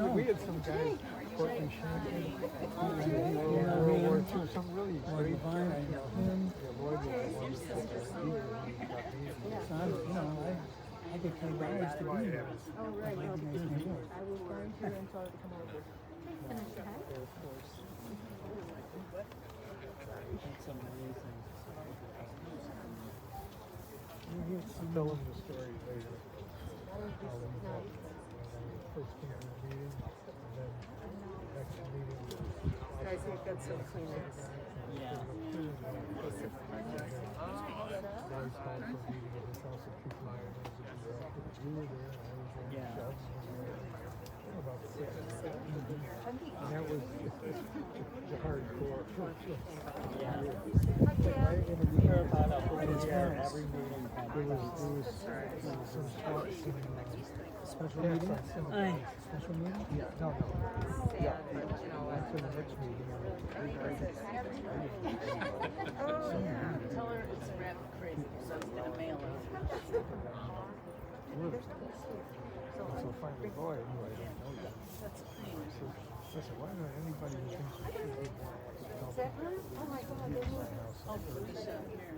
had some guys working Shannon. World War II, some really great Divine, I know him. Lloyd was the one that got me. So I get paid dollars to be here. Oh, right. Might be nice I neighborhood. was going to until I come over. Can I say hi? Of course. That's amazing. Tell him the story later. How we met when I first came to the meeting, and then the next meeting was Guys, we've got some Kleenex. Yeah. Lloyd called for a meeting at his house at 2 flyers. You were there, and I was there. Yeah. Chubbs was there. About 6. And that was the hardcore. Yeah. I interviewed him About up at his there, house. every meeting. There was some spots in Special yeah, meeting? some- Special meeting? Yeah, no. Yeah, after the next meeting. Tell her it's rabbit crazy, so I was gonna mail it. So finally, boy, I knew I didn't know that. That's a pain. I said, why not anybody who thinks they should be more Is that her? Oh my God, they were. Oh, Felicia, here.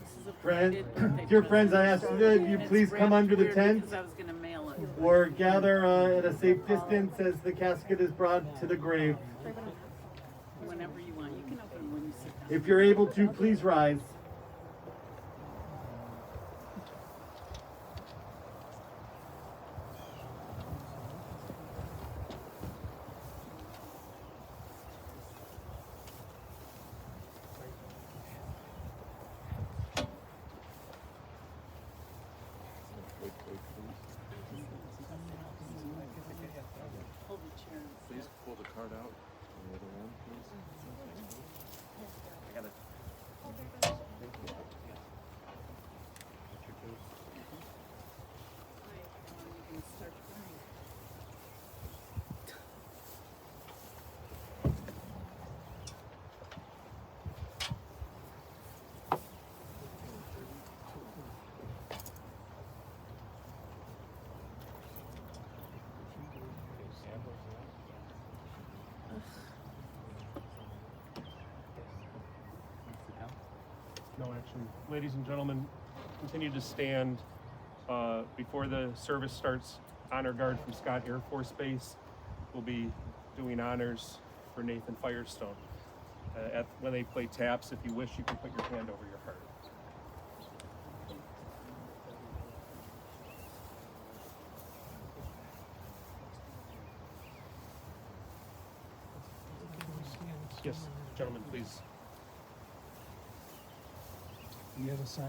This is a Friend, birthday dear present. friends, I ask that you And it's please come wrapped under the weird tent Because I was gonna mail it. or gather at a safe distance as the casket is brought to the grave. Whenever you want. You can open them when you sit down. If you're able to, please rise. Hold the chair. Please pull the card out. The other one, please. I got it. You can start crying. No action. Ladies and gentlemen, continue to stand before the service starts. Honor Guard from Scott Air Force Base will be doing honors for Nathan Firestone. When they play taps, if you wish, you can put your hand over your heart. Yes, gentlemen, please. The other side.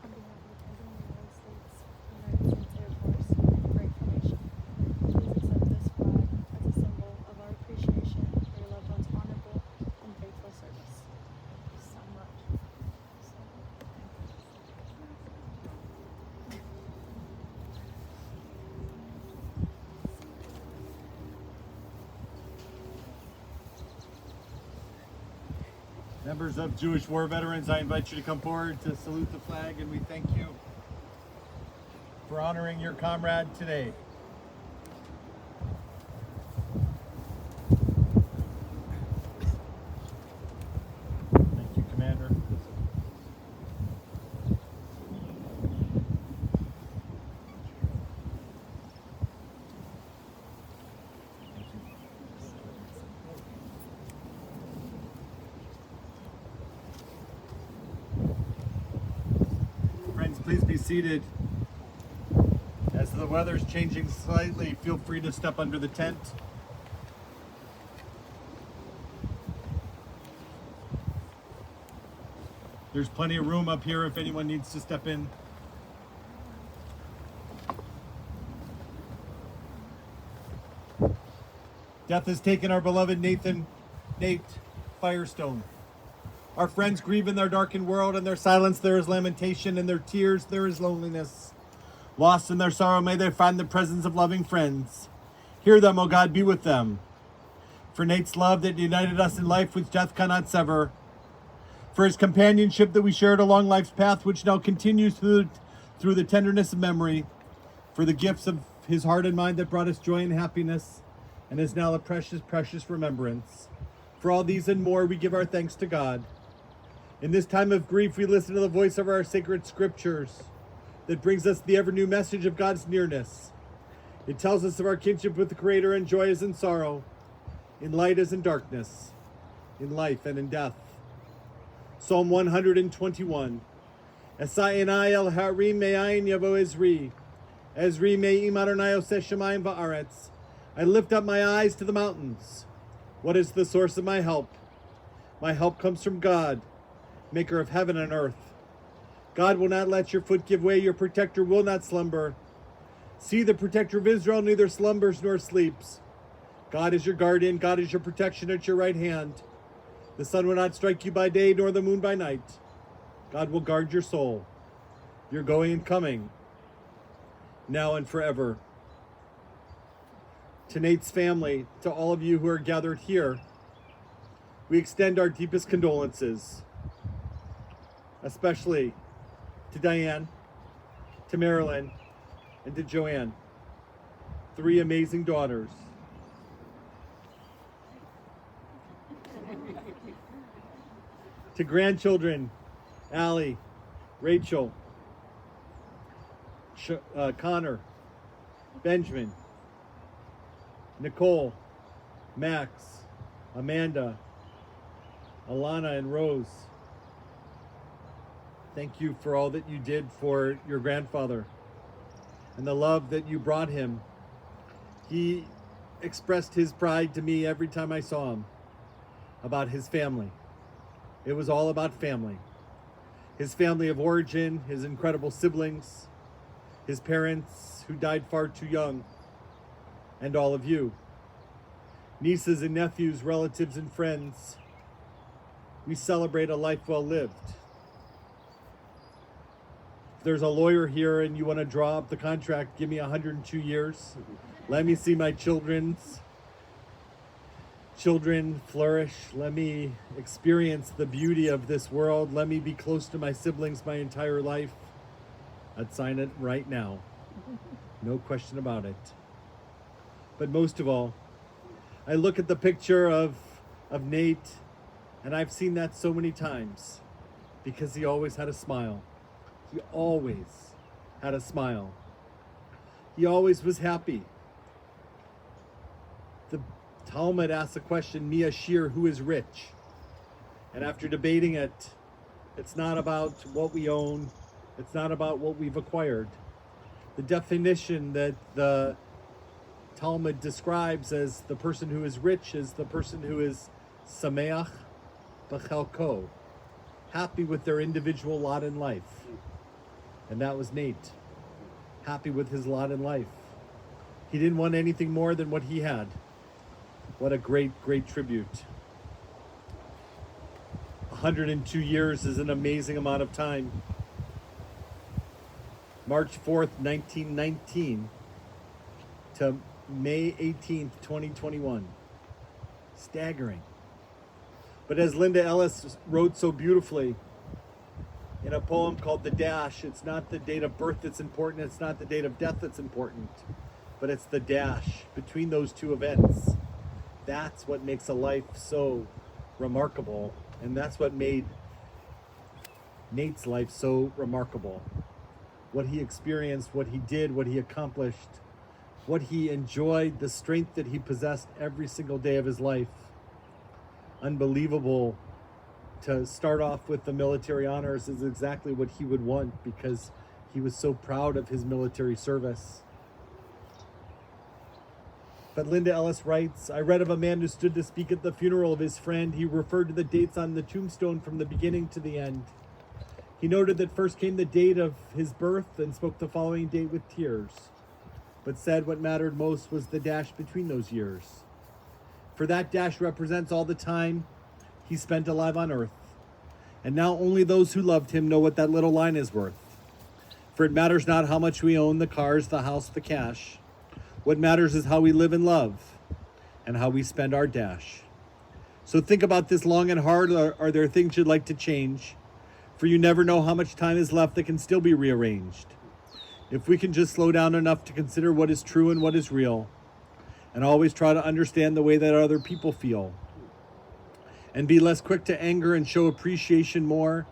On behalf of the President of the United States, United States Air Force, and the great formation, please accept this flag as a symbol of our appreciation for your loved one's honorable and faithful service. Thank you so much. Members of Jewish war veterans, I invite you to come forward to salute the flag, and we thank you for honoring your comrade today. Thank you, Commander. Friends, please be seated. As the weather's changing slightly, feel free to step under the tent. There's plenty of room up here if anyone needs to step in. Death has taken our beloved Nate Firestone. Our friends grieve in their darkened world. In their silence there is lamentation. In their tears there is loneliness. Lost in their sorrow, may they find the presence of loving friends. Hear them, O God, be with them. For Nate's love that united us in life which death cannot sever. For his companionship that we shared along life's path, which now continues through the tenderness of memory. For the gifts of his heart and mind that brought us joy and happiness, and is now a precious, precious remembrance. For all these and more, we give our thanks to God. In this time of grief, we listen to the voice of our sacred scriptures that brings us the ever-new message of God's nearness. It tells us of our kinship with the Creator in joy as in sorrow, in light as in darkness, in life and in death. Psalm 121. Esa'enai el harim me'ayin yavo Ezri me'im Adonai oseh shamayim va'aretz. I lift up my eyes to the mountains. What is the source of my help? My help comes from God, maker of heaven and earth. God will not let your foot give way. Your protector will not slumber. See, the protector of Israel neither slumbers nor sleeps. God is your guardian. God is your protection at your right hand. The sun will not strike you by day, nor the moon by night. God will guard your soul, your going and coming, now and forever. To Nate's family, to all of you who are gathered here, we extend our deepest condolences, especially to Diane, to Marilyn, and to Joanne, 3 amazing daughters. To grandchildren, Allie, Rachel, Connor, Benjamin, Nicole, Max, Amanda, Alana, and Rose. Thank you for all that you did for your grandfather and the love that you brought him. He expressed his pride to me every time I saw him about his family. It was all about family. His family of origin, his incredible siblings, his parents who died far too young, and all of you. Nieces and nephews, relatives and friends. We celebrate a life well lived. If there's a lawyer here and you want to draw up the contract, give me 102 years. Let me see my children flourish. Let me experience the beauty of this world. Let me be close to my siblings my entire life. I'd sign it right now. No question about it. But most of all, I look at the picture of Nate, and I've seen that so many times because he always had a smile. He always had a smile. He always was happy. The Talmud asks the question, Mi Ashir, who is rich? And after debating it, it's not about what we own. It's not about what we've acquired. The definition that the Talmud describes as the person who is rich is the person who is sameach b'chelko, happy with their individual lot in life. And that was Nate, happy with his lot in life. He didn't want anything more than what he had. What a great, great tribute. 102 years is an amazing amount of time. March 4th, 1919 to May 18th, 2021. Staggering. But as Linda Ellis wrote so beautifully in a poem called The Dash, it's not the date of birth that's important, it's not the date of death that's important, but it's the dash between those two events. That's what makes a life so remarkable, and that's what made Nate's life so remarkable. What he experienced, what he did, what he accomplished, what he enjoyed, the strength that he possessed every single day of his life. Unbelievable. To start off with the military honors is exactly what he would want because he was so proud of his military service. But Linda Ellis writes, I read of a man who stood to speak at the funeral of his friend. He referred to the dates on the tombstone from the beginning to the end. He noted that first came the date of his birth and spoke the following date with tears, but said what mattered most was the dash between those years. For that dash represents all the time he spent alive on earth. And now only those who loved him know what that little line is worth. For it matters not how much we own, the cars, the house, the cash. What matters is how we live and love and how we spend our dash. So think about this long and hard. Are there things you'd like to change? For you never know how much time is left that can still be rearranged. If we can just slow down enough to consider what is true and what is real, and always try to understand the way that other people feel, and be less quick to anger and show appreciation more,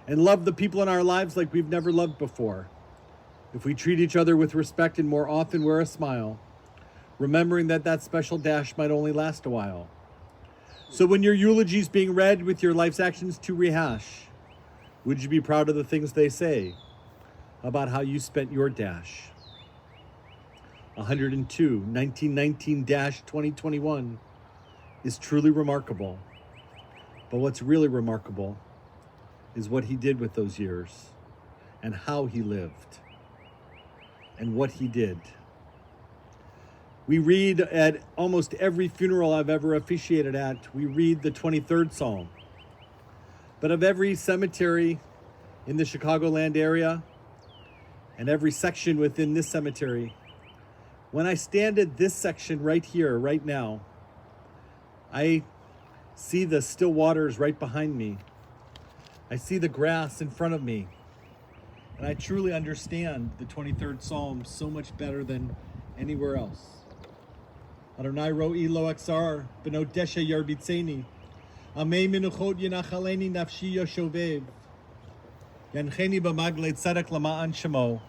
and love the people in our lives like we've never loved before. If we treat each other with respect and more often wear a smile, remembering that that special dash might only last a while. So when your eulogy's being read with your life's actions to rehash, would you be proud of the things they say about how you spent your dash? 102, 1919-2021 is truly remarkable. But what's really remarkable is what he did with those years and how he lived and what he did. We read at almost every funeral I've ever officiated at, we read the 23rd Psalm. But of every cemetery in the Chicagoland area and every section within this cemetery, when I stand at this section right here, right now, I see the still waters right behind me. I see the grass in front of me. And I truly understand the 23rd Psalm so much better than anywhere else. Adonai ro'i lo aksar, b'no desha yarbitzeni. Amei menuchot yenachaleni nafshi yoshovev. Yancheni b'magle tzedek lama'an shemo.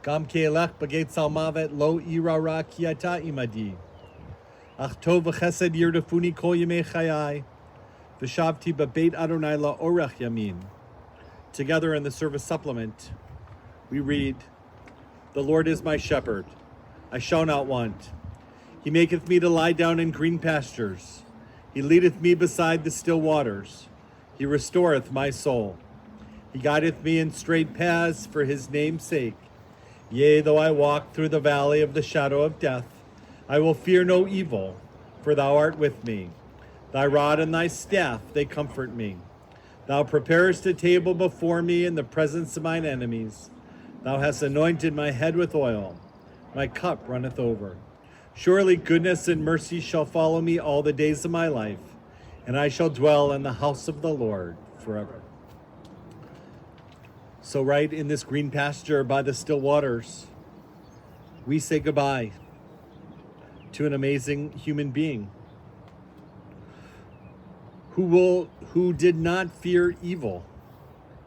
Gam ke'elech b'geit salmavet lo irara ki ata imadi. Ach tov v'chesed yirdafuni kol yemei chayai. V'shavti b'beit Adonai la'orech yamin. Together in the service supplement, we read, "The Lord is my shepherd, I shall not want. He maketh me to lie down in green pastures. He leadeth me beside the still waters. He restoreth my soul. He guideth me in straight paths for his name's sake. Yea, though I walk through the valley of the shadow of death, I will fear no evil, for thou art with me. Thy rod and thy staff, they comfort me. Thou preparest a table before me in the presence of mine enemies. Thou hast anointed my head with oil. My cup runneth over. Surely goodness and mercy shall follow me all the days of my life, and I shall dwell in the house of the Lord forever." So right in this green pasture by the still waters, we say goodbye to an amazing human being who did not fear evil,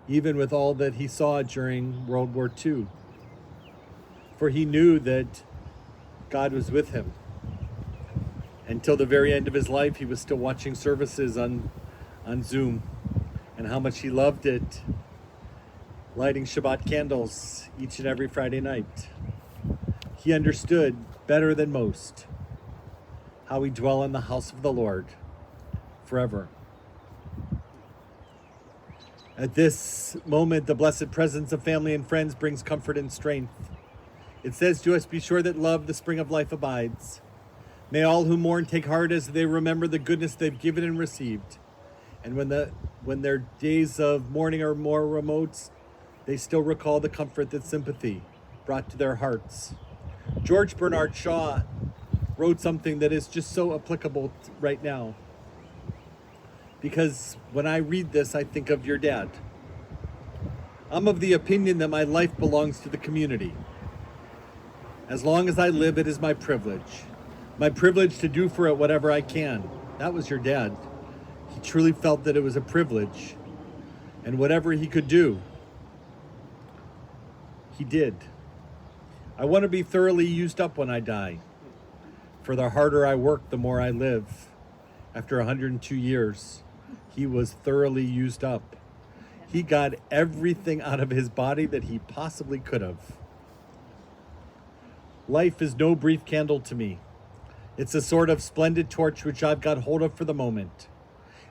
even with all that he saw during World War II. For he knew that God was with him. Until the very end of his life, he was still watching services on Zoom, and how much he loved it, lighting Shabbat candles each and every Friday night. He understood better than most how we dwell in the house of the Lord forever. At this moment, the blessed presence of family and friends brings comfort and strength. It says to us, "Be sure that love, the spring of life, abides." May all who mourn take heart as they remember the goodness they've given and received. And when their days of mourning are more remote, they still recall the comfort that sympathy brought to their hearts. George Bernard Shaw wrote something that is just so applicable right now. Because when I read this, I think of your dad. I'm of the opinion that my life belongs to the community. As long as I live, it is my privilege. My privilege to do for it whatever I can. That was your dad. He truly felt that it was a privilege. And whatever he could do, he did. I want to be thoroughly used up when I die. For the harder I work, the more I live. After 102 years, he was thoroughly used up. He got everything out of his body that he possibly could have. Life is no brief candle to me. It's a sort of splendid torch which I've got hold of for the moment.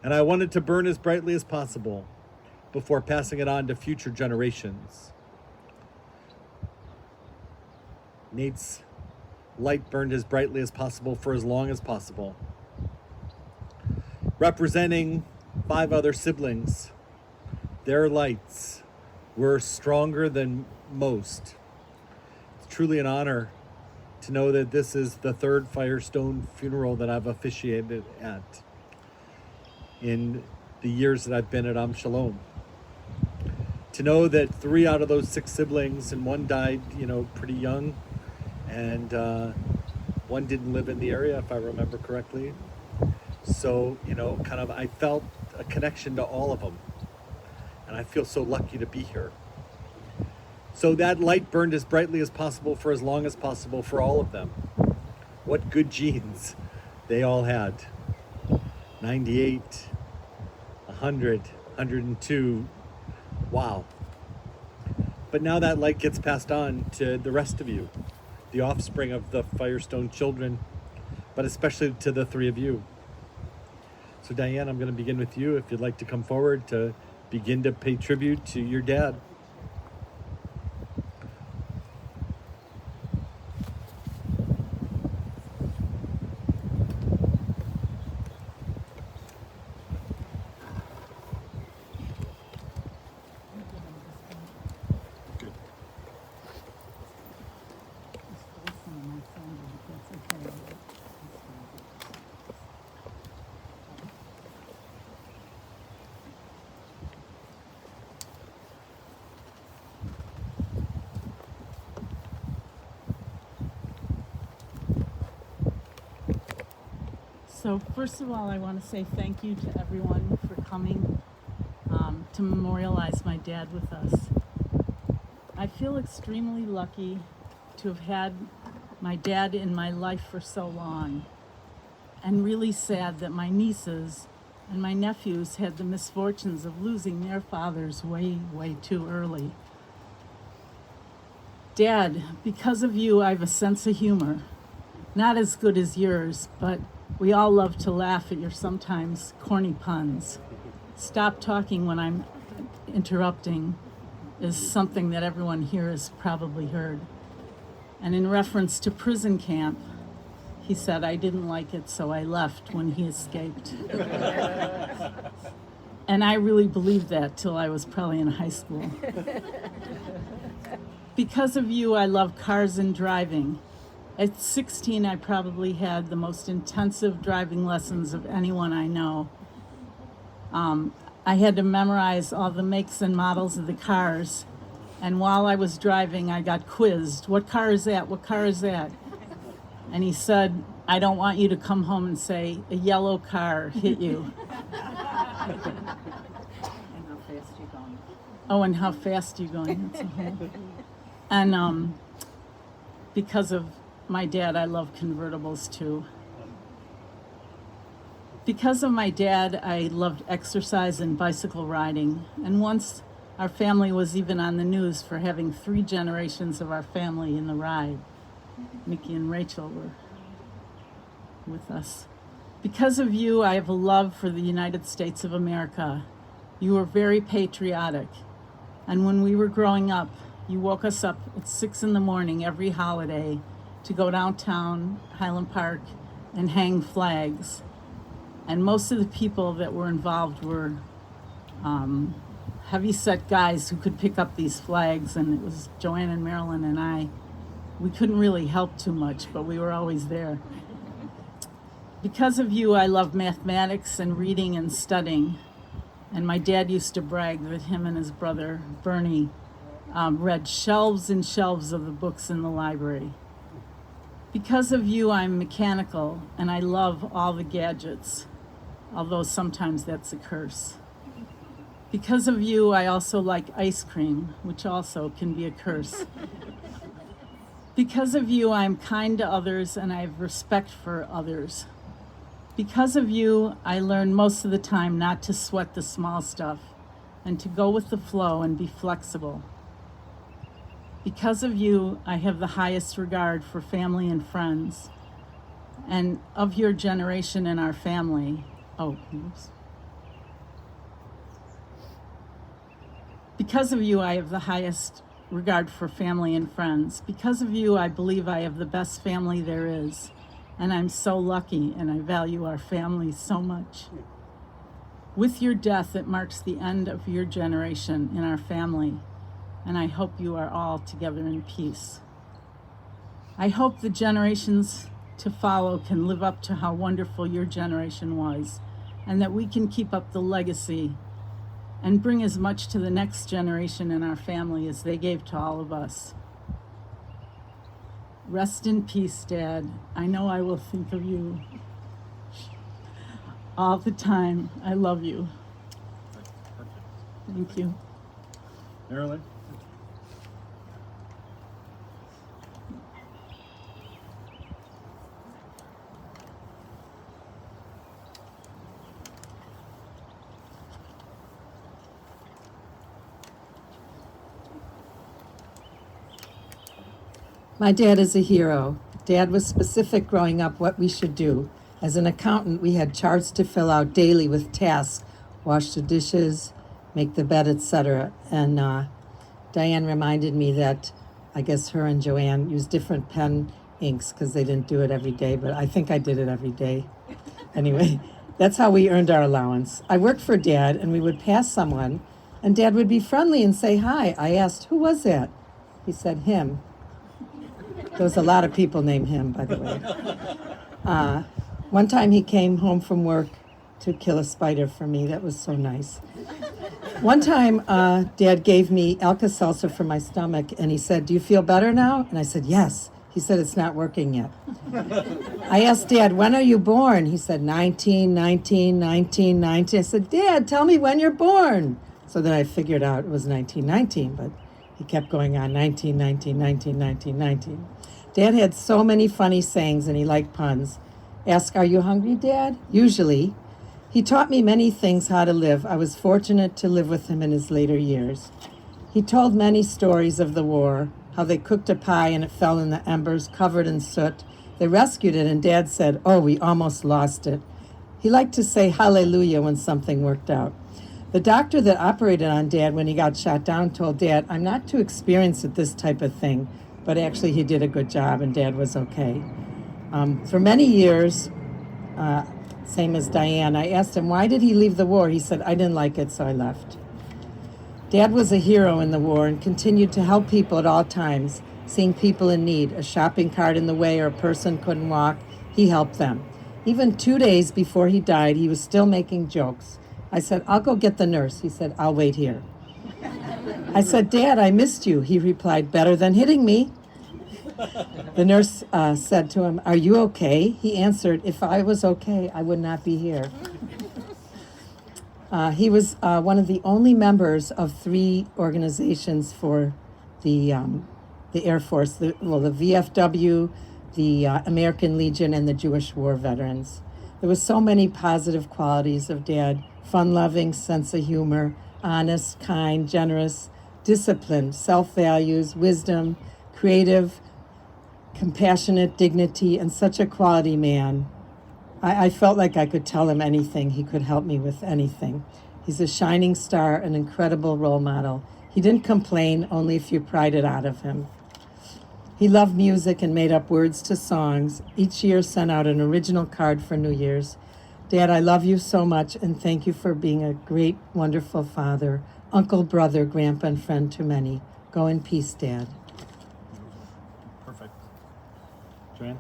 And I want it to burn as brightly as possible before passing it on to future generations. Nate's light burned as brightly as possible for as long as possible. Representing 5 other siblings, their lights were stronger than most. It's truly an honor to know that this is the 3rd Firestone funeral that I've officiated at in the years that I've been at Am Shalom. To know that 3 out of those 6 siblings, and one died, pretty young, and one didn't live in the area, if I remember correctly. So, I felt a connection to all of them. And I feel so lucky to be here. So that light burned as brightly as possible for as long as possible for all of them. What good genes they all had. 98, 100, 102. Wow. But now that light gets passed on to the rest of you, the offspring of the Firestone children, but especially to the 3 of you. So Diane, I'm going to begin with you if you'd like to come forward to begin to pay tribute to your dad. So first of all, I want to say thank you to everyone for coming. to memorialize my dad with us. I feel extremely lucky to have had my dad in my life for so long, and really sad that my nieces and my nephews had the misfortunes of losing their fathers way, way too early. Dad, because of you, I have a sense of humor. Not as good as yours, but we all love to laugh at your sometimes corny puns. Stop talking when I'm interrupting is something that everyone here has probably heard. And in reference to prison camp, he said, I didn't like it, so I left when he escaped. And I really believed that till I was probably in high school. Because of you, I love cars and driving. At 16, I probably had the most intensive driving lessons of anyone I know. I had to memorize all the makes and models of the cars. And while I was driving, I got quizzed. What car is that? What car is that? And he said, I don't want you to come home and say, a yellow car hit you. And how fast you going? Oh, and how fast you going? That's a whole... And because of my dad, I love convertibles too. Because of my dad, I loved exercise and bicycle riding. And once our family was even on the news for having 3 generations of our family in the ride. Mickey and Rachel were with us. Because of you, I have a love for the United States of America. You were very patriotic. And when we were growing up, you woke us up at 6 a.m. every holiday to go downtown, Highland Park, and hang flags. And most of the people that were involved were heavy-set guys who could pick up these flags, and it was Joanne and Marilyn and I. We couldn't really help too much, but we were always there. Because of you, I love mathematics and reading and studying. And my dad used to brag that him and his brother, Bernie, read shelves and shelves of the books in the library. Because of you, I'm mechanical, and I love all the gadgets, although sometimes that's a curse. Because of you, I also like ice cream, which also can be a curse. Because of you, I'm kind to others, and I have respect for others. Because of you, I learn most of the time not to sweat the small stuff and to go with the flow and be flexible. Because of you, I have the highest regard for family and friends. And of your generation in our family, Because of you, I have the highest regard for family and friends. Because of you, I believe I have the best family there is. And I'm so lucky, and I value our family so much. With your death, it marks the end of your generation in our family, and I hope you are all together in peace. I hope the generations to follow can live up to how wonderful your generation was, and that we can keep up the legacy and bring as much to the next generation in our family as they gave to all of us. Rest in peace, Dad. I know I will think of you all the time. I love you. Thank you. Marilyn? My dad is a hero. Dad was specific growing up what we should do. As an accountant, we had charts to fill out daily with tasks, wash the dishes, make the bed, etc. And Diane reminded me that I guess her and Joanne used different pen inks because they didn't do it every day, but I think I did it every day. Anyway, that's how we earned our allowance. I worked for Dad, and we would pass someone, and Dad would be friendly and say hi. I asked, who was that? He said, him. There was a lot of people named him, by the way. One time he came home from work to kill a spider for me. That was so nice. One time, Dad gave me Alka-Seltzer for my stomach, and he said, do you feel better now? And I said, yes. He said, it's not working yet. I asked Dad, when are you born? He said, 1919. I said, Dad, tell me when you're born. So then I figured out it was 1919, but he kept going on, 1919. Dad had so many funny sayings and he liked puns. Ask, are you hungry, Dad? Usually. He taught me many things how to live. I was fortunate to live with him in his later years. He told many stories of the war, how they cooked a pie and it fell in the embers, covered in soot. They rescued it and Dad said, oh, we almost lost it. He liked to say hallelujah when something worked out. The doctor that operated on Dad when he got shot down told Dad, I'm not too experienced at this type of thing, but actually he did a good job and Dad was okay. For many years, same as Diane, I asked him, why did he leave the war? He said, I didn't like it, so I left. Dad was a hero in the war and continued to help people at all times, seeing people in need, a shopping cart in the way or a person couldn't walk, he helped them. Even 2 days before he died, he was still making jokes. I said, I'll go get the nurse. He said, I'll wait here. I said, Dad, I missed you. He replied, better than hitting me. The nurse said to him, are you okay? He answered, if I was okay, I would not be here. He was one of the only members of 3 organizations for the Air Force, the VFW, the American Legion, and the Jewish War Veterans. There were so many positive qualities of Dad: fun-loving, sense of humor, honest, kind, generous, disciplined, self-values, wisdom, creative, compassionate, dignity, and such a quality man. I felt like I could tell him anything. He could help me with anything. He's a shining star, an incredible role model. He didn't complain, only if you pried it out of him. He loved music and made up words to songs. Each year sent out an original card for New Year's. Dad, I love you so much, and thank you for being a great, wonderful father, uncle, brother, grandpa, and friend to many. Go in peace, Dad. Perfect. Joanne?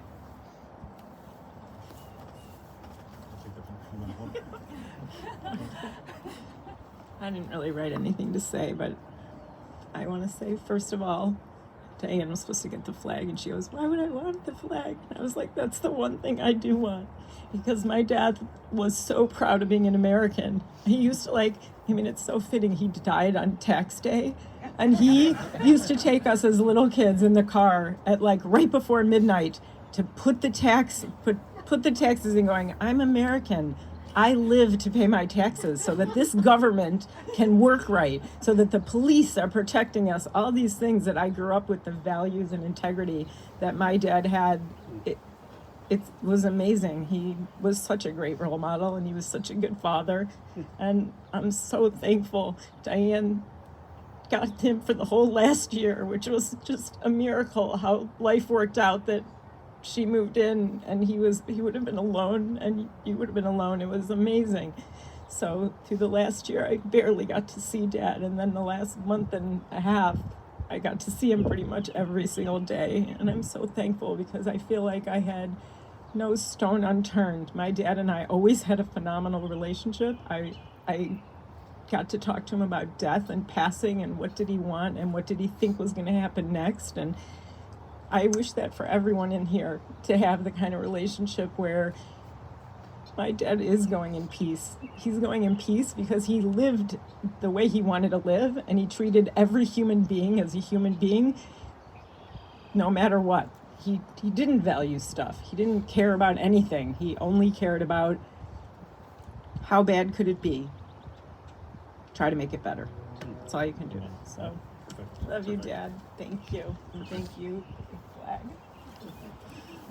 I didn't really write anything to say, but I want to say, first of all, Diane was supposed to get the flag, and she goes, why would I want the flag? And I was like, that's the one thing I do want, because my dad was so proud of being an American. He used to it's so fitting, he died on tax day, and he used to take us as little kids in the car at right before midnight to put the taxes in, going, I'm American. I live to pay my taxes so that this government can work right, so that the police are protecting us, all these things that I grew up with, the values and integrity that my dad had. It was amazing. He was such a great role model, and he was such a good father. And I'm so thankful Diane got him for the whole last year, which was just a miracle how life worked out, that she moved in and he would have been alone, and you would have been alone. It was amazing. So through the last year, I barely got to see Dad, and then the last month and a half, I got to see him pretty much every single day. And I'm so thankful, because I feel like I had no stone unturned. My dad and I always had a phenomenal relationship. I got to talk to him about death and passing, and what did he want, and what did he think was going to happen next. And I wish that for everyone in here, to have the kind of relationship where my dad is going in peace. He's going in peace because he lived the way he wanted to live, and he treated every human being as a human being, no matter what. He didn't value stuff. He didn't care about anything. He only cared about how bad could it be. Try to make it better. That's all you can do. So, love you, Dad. Thank you. And thank you. Big flag.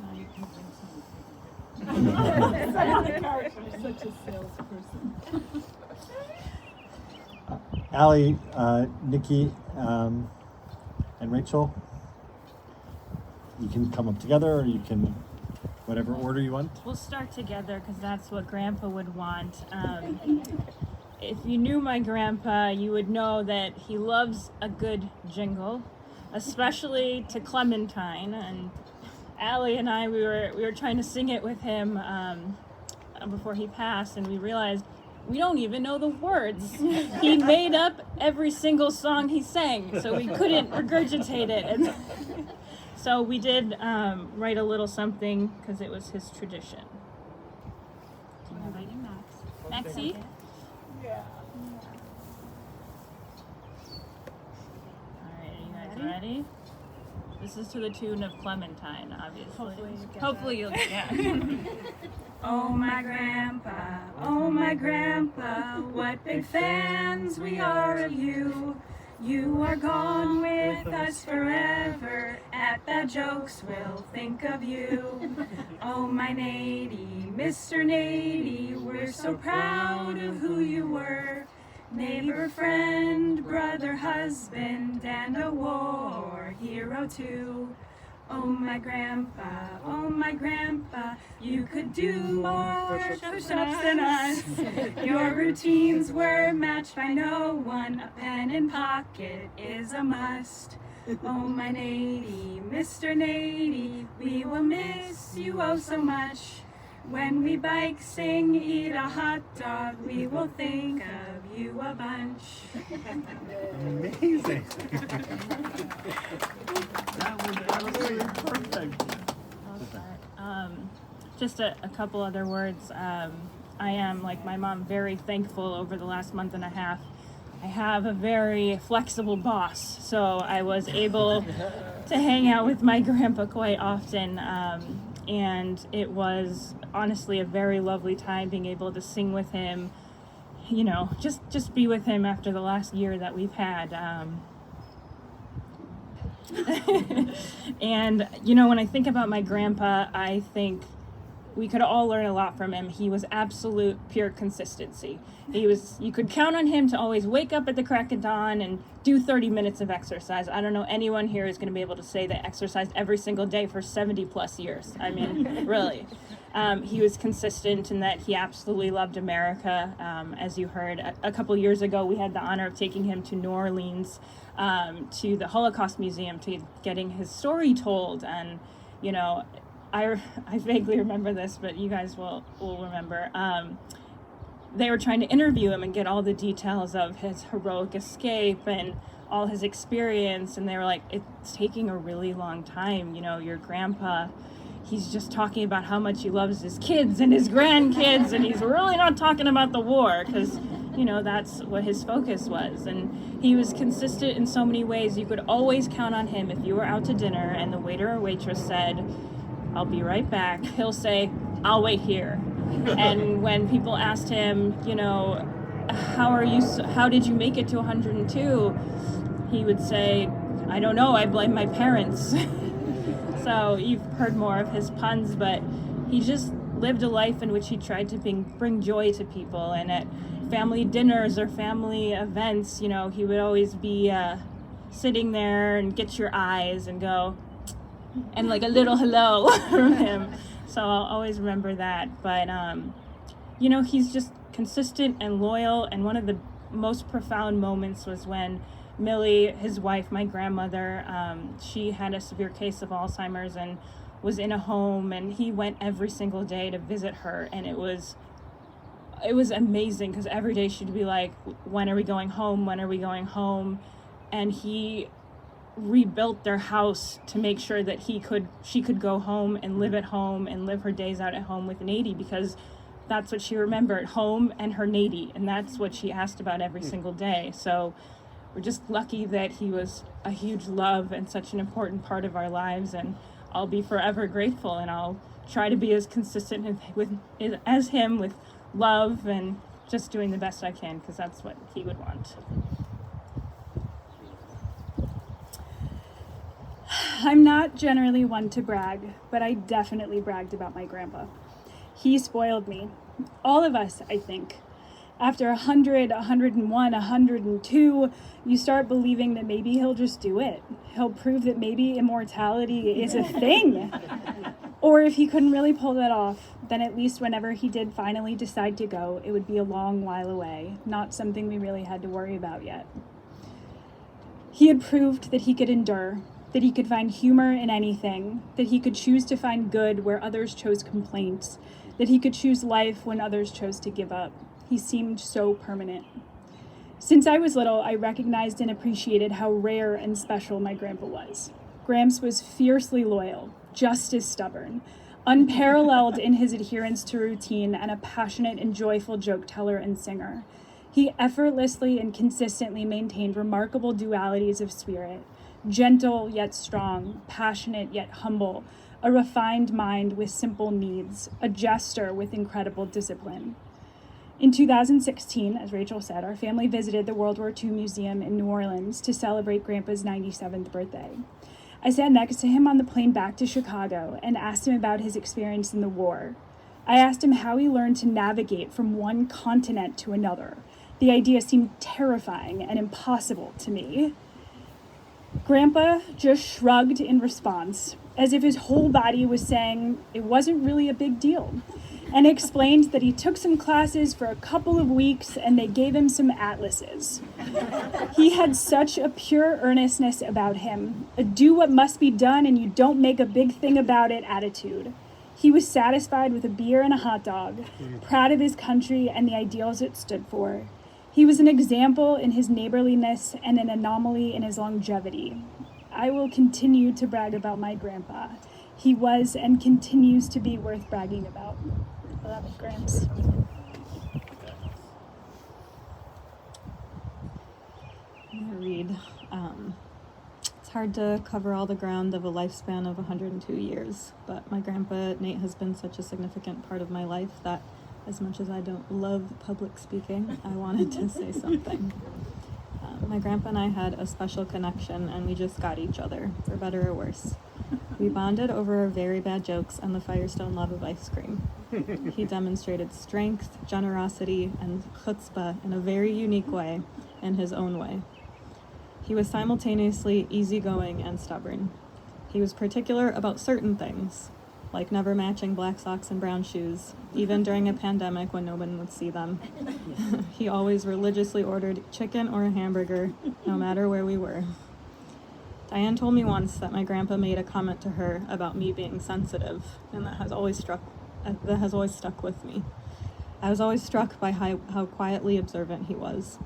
Now you can bring some. Sign on the card. I'm such a salesperson. Allie, Nikki, and Rachel, you can come up together, or you can, whatever order you want. We'll start together because that's what Grandpa would want. If you knew my grandpa, you would know that he loves a good jingle, especially to Clementine. And Allie and I, we were trying to sing it with him before he passed, and we realized we don't even know the words. He made up every single song he sang, so we couldn't regurgitate it. So we did write a little something because it was his tradition. Do you want to write Max? Maxie? Alright, are you guys ready? This is to the tune of Clementine, obviously. Hopefully you'll get Oh my grandpa, what big fans we are of you. You are gone with us forever, at bad jokes we'll think of you. Oh my Nady, Mr. Nady, we're so proud of who you were. Neighbor, friend, brother, husband, and a war hero too. Oh my grandpa, you could do more push-ups than us. Your routines were matched by no one, a pen and pocket is a must. Oh my Nady, Mr. Nady, we will miss you oh so much. When we bike, sing, eat a hot dog, we will think of you a bunch. Amazing. that was really perfect. Just a couple other words. I am, like my mom, very thankful over the last month and a half. I have a very flexible boss, so I was able to hang out with my grandpa quite often. And it was honestly a very lovely time being able to sing with him, you know, just be with him after the last year that we've had. And, you know, when I think about my grandpa, I think we could all learn a lot from him. He was absolute pure consistency. You could count on him to always wake up at the crack of dawn and do 30 minutes of exercise. I don't know anyone here is going to be able to say they exercised every single day for 70 plus years. I mean, really. He was consistent in that he absolutely loved America. As you heard, a couple years ago, we had the honor of taking him to New Orleans, to the Holocaust Museum, to getting his story told. And, you know, I vaguely remember this, but you guys will remember. They were trying to interview him and get all the details of his heroic escape and all his experience, and they were like, it's taking a really long time. You know, your grandpa, he's just talking about how much he loves his kids and his grandkids, and he's really not talking about the war, because, you know, that's what his focus was. And he was consistent in so many ways. You could always count on him. If you were out to dinner and the waiter or waitress said, I'll be right back, he'll say, I'll wait here. And when people asked him, you know, how did you make it to 102? He would say, I don't know, I blame my parents. So you've heard more of his puns, but he just lived a life in which he tried to bring joy to people. And at family dinners or family events, you know, he would always be sitting there and get your eyes and go, and like a little hello from him. So I'll always remember that. But, you know, he's just consistent and loyal. And one of the most profound moments was when Millie, his wife, my grandmother, she had a severe case of Alzheimer's and was in a home, and he went every single day to visit her. And it was amazing, because every day she'd be like, when are we going home? When are we going home? And he rebuilt their house to make sure that she could go home and live at home and live her days out at home with Nady, because that's what she remembered, home and her Nady, and that's what she asked about every single day. So we're just lucky that he was a huge love and such an important part of our lives, and I'll be forever grateful, and I'll try to be as consistent as him with love and just doing the best I can, because that's what he would want. I'm not generally one to brag, but I definitely bragged about my grandpa. He spoiled me. All of us, I think. After 100, 101, 102, you start believing that maybe he'll just do it. He'll prove that maybe immortality is a thing. Or if he couldn't really pull that off, then at least whenever he did finally decide to go, it would be a long while away, not something we really had to worry about yet. He had proved that he could endure, that he could find humor in anything, that he could choose to find good where others chose complaints, that he could choose life when others chose to give up. He seemed so permanent. Since I was little, I recognized and appreciated how rare and special my grandpa was. Gramps was fiercely loyal, just as stubborn, unparalleled in his adherence to routine, and a passionate and joyful joke teller and singer. He effortlessly and consistently maintained remarkable dualities of spirit, gentle yet strong, passionate yet humble, a refined mind with simple needs, a jester with incredible discipline. In 2016, as Rachel said, our family visited the World War II Museum in New Orleans to celebrate Grandpa's 97th birthday. I sat next to him on the plane back to Chicago and asked him about his experience in the war. I asked him how he learned to navigate from one continent to another. The idea seemed terrifying and impossible to me. Grandpa just shrugged in response, as if his whole body was saying it wasn't really a big deal, and explained that he took some classes for a couple of weeks and they gave him some atlases. He had such a pure earnestness about him, a do what must be done and you don't make a big thing about it attitude. He was satisfied with a beer and a hot dog, proud of his country and the ideals it stood for. He was an example in his neighborliness and an anomaly in his longevity. I will continue to brag about my grandpa. He was and continues to be worth bragging about. I love it, Gramps. I'm gonna read. It's hard to cover all the ground of a lifespan of 102 years, but my grandpa Nate has been such a significant part of my life that as much as I don't love public speaking, I wanted to say something. My grandpa and I had a special connection and we just got each other, for better or worse. We bonded over our very bad jokes and the Firestone love of ice cream. He demonstrated strength, generosity, and chutzpah in a very unique way, in his own way. He was simultaneously easygoing and stubborn. He was particular about certain things, like never matching black socks and brown shoes, even during a pandemic when no one would see them. He always religiously ordered chicken or a hamburger, no matter where we were. Diane told me once that my grandpa made a comment to her about me being sensitive, and that has always stuck with me. I was always struck by how quietly observant he was.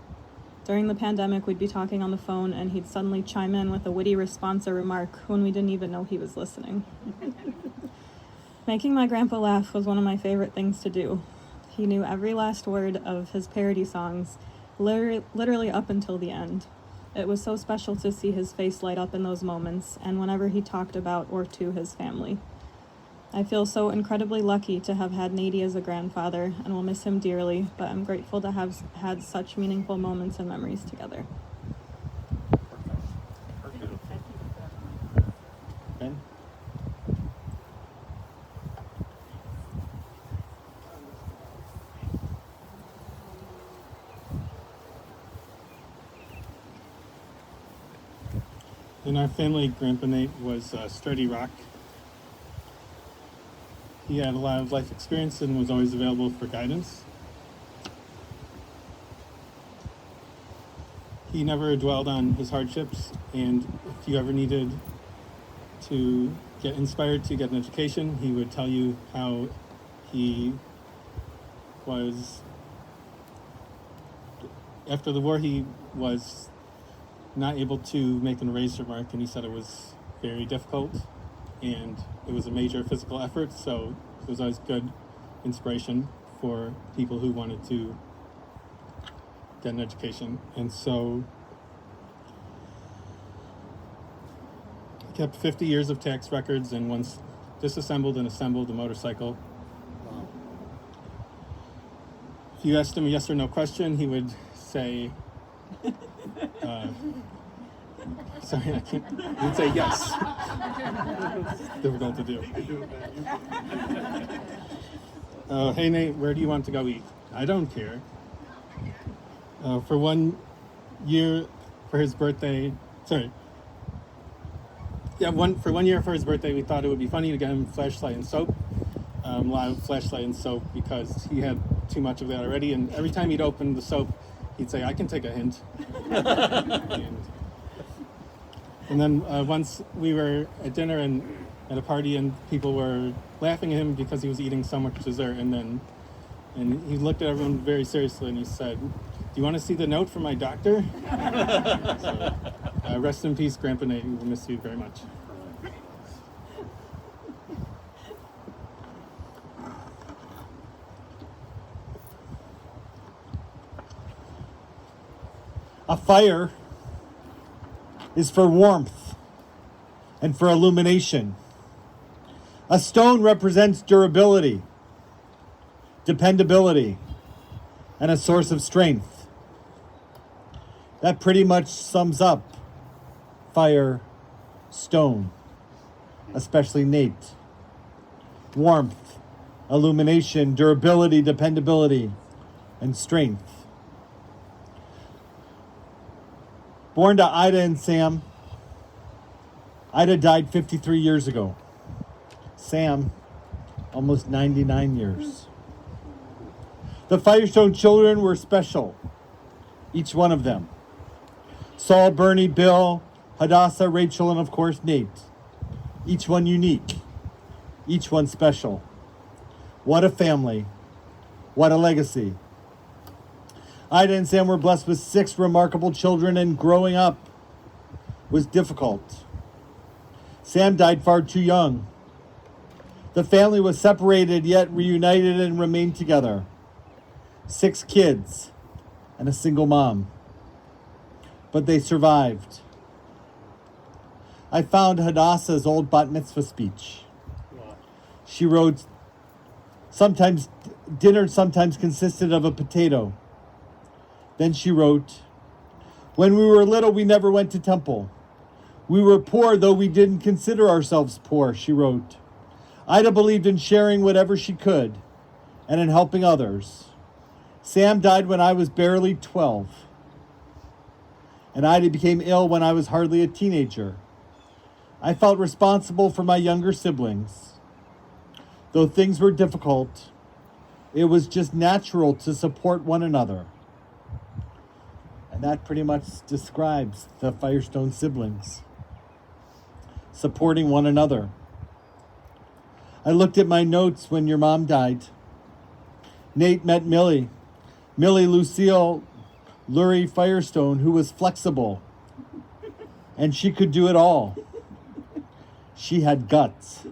During the pandemic, we'd be talking on the phone, and he'd suddenly chime in with a witty response or remark when we didn't even know he was listening. Making my grandpa laugh was one of my favorite things to do. He knew every last word of his parody songs, literally up until the end. It was so special to see his face light up in those moments, and whenever he talked about or to his family. I feel so incredibly lucky to have had Nady as a grandfather, and will miss him dearly, but I'm grateful to have had such meaningful moments and memories together. Ben? In our family, Grandpa Nate was a sturdy rock. He had a lot of life experience and was always available for guidance. He never dwelled on his hardships, and if you ever needed to get inspired to get an education, he would tell you how he was, after the war, he was not able to make an erasure mark, and he said it was very difficult and it was a major physical effort, so it was always good inspiration for people who wanted to get an education. And so he kept 50 years of tax records and once disassembled and assembled a motorcycle. If you asked him a yes or no question, he would say, sorry, I can't. He'd say yes. It's difficult to do. Hey Nate, where do you want to go eat? I don't care. For 1 year for his birthday, for 1 year for his birthday, we thought it would be funny to get him flashlight and soap. A lot of flashlight and soap because he had too much of that already, and every time he'd open the soap, he'd say, I can take a hint. And then once we were at dinner and at a party and people were laughing at him because he was eating so much dessert, and he looked at everyone very seriously and he said, do you want to see the note from my doctor? So, rest in peace, Grandpa Nate. We will miss you very much. A fire is for warmth and for illumination. A stone represents durability, dependability, and a source of strength. That pretty much sums up Firestone, especially Nate. Warmth, illumination, durability, dependability, and strength. Born to Ida and Sam, Ida died 53 years ago. Sam, almost 99 years. The Firestone children were special, each one of them. Saul, Bernie, Bill, Hadassah, Rachel, and of course Nate. Each one unique, each one special. What a family, what a legacy. Ida and Sam were blessed with 6 remarkable children, and growing up was difficult. Sam died far too young. The family was separated yet reunited and remained together. 6 kids and a single mom. But they survived. I found Hadassah's old bat mitzvah speech. She wrote, sometimes dinner sometimes consisted of a potato. Then she wrote, when we were little, we never went to temple. We were poor, though we didn't consider ourselves poor, she wrote. Ida believed in sharing whatever she could and in helping others. Sam died when I was barely 12. And Ida became ill when I was hardly a teenager. I felt responsible for my younger siblings. Though things were difficult, it was just natural to support one another. And that pretty much describes the Firestone siblings. Supporting one another. I looked at my notes when your mom died. Nate met Millie Lucille Lurie Firestone, who was flexible. And she could do it all. She had guts.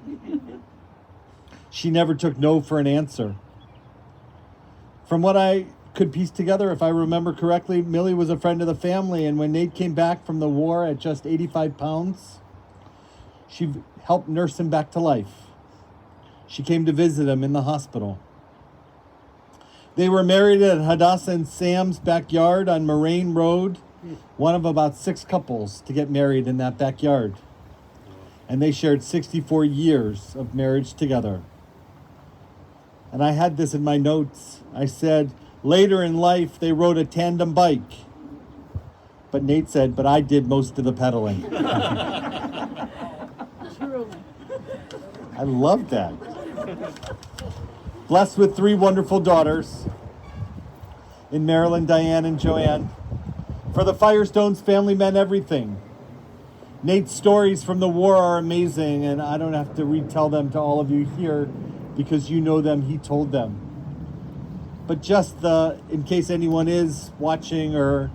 She never took no for an answer. From what I could piece together, if I remember correctly, Millie was a friend of the family, and when Nate came back from the war at just 85 pounds, she helped nurse him back to life. She came to visit him in the hospital. They were married at Hadassah and Sam's backyard on Moraine Road, one of about 6 couples to get married in that backyard. And they shared 64 years of marriage together. And I had this in my notes. I said, later in life, they rode a tandem bike. But Nate said, but I did most of the pedaling. I love that. Blessed with 3 wonderful daughters in Marilyn, Diane, and Joanne. For the Firestones, family meant everything. Nate's stories from the war are amazing, and I don't have to retell them to all of you here because you know them, he told them. But just in case anyone is watching or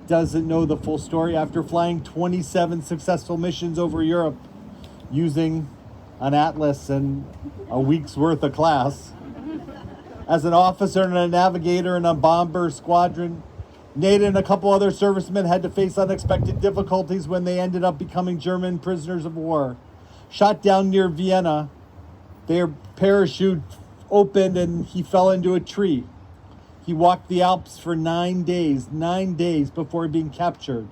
doesn't know the full story, after flying 27 successful missions over Europe using an atlas and a week's worth of class, as an officer and a navigator in a bomber squadron, Nate and a couple other servicemen had to face unexpected difficulties when they ended up becoming German prisoners of war. Shot down near Vienna, their parachute opened and he fell into a tree. He walked the Alps for 9 days before being captured,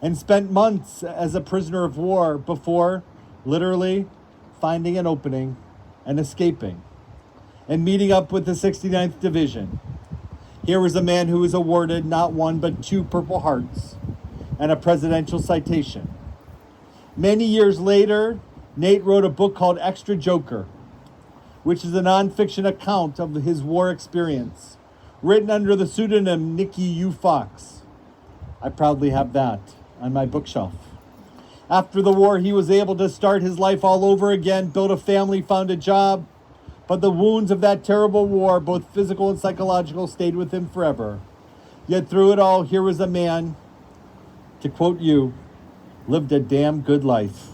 and spent months as a prisoner of war before, literally, finding an opening and escaping and meeting up with the 69th Division. Here was a man who was awarded not 1 but 2 Purple Hearts and a presidential citation. Many years later, Nate wrote a book called Extra Joker, which is a nonfiction account of his war experience, written under the pseudonym Nicky U. Fox. I proudly have that on my bookshelf. After the war, he was able to start his life all over again, build a family, found a job, but the wounds of that terrible war, both physical and psychological, stayed with him forever. Yet through it all, here was a man, to quote you, lived a damn good life.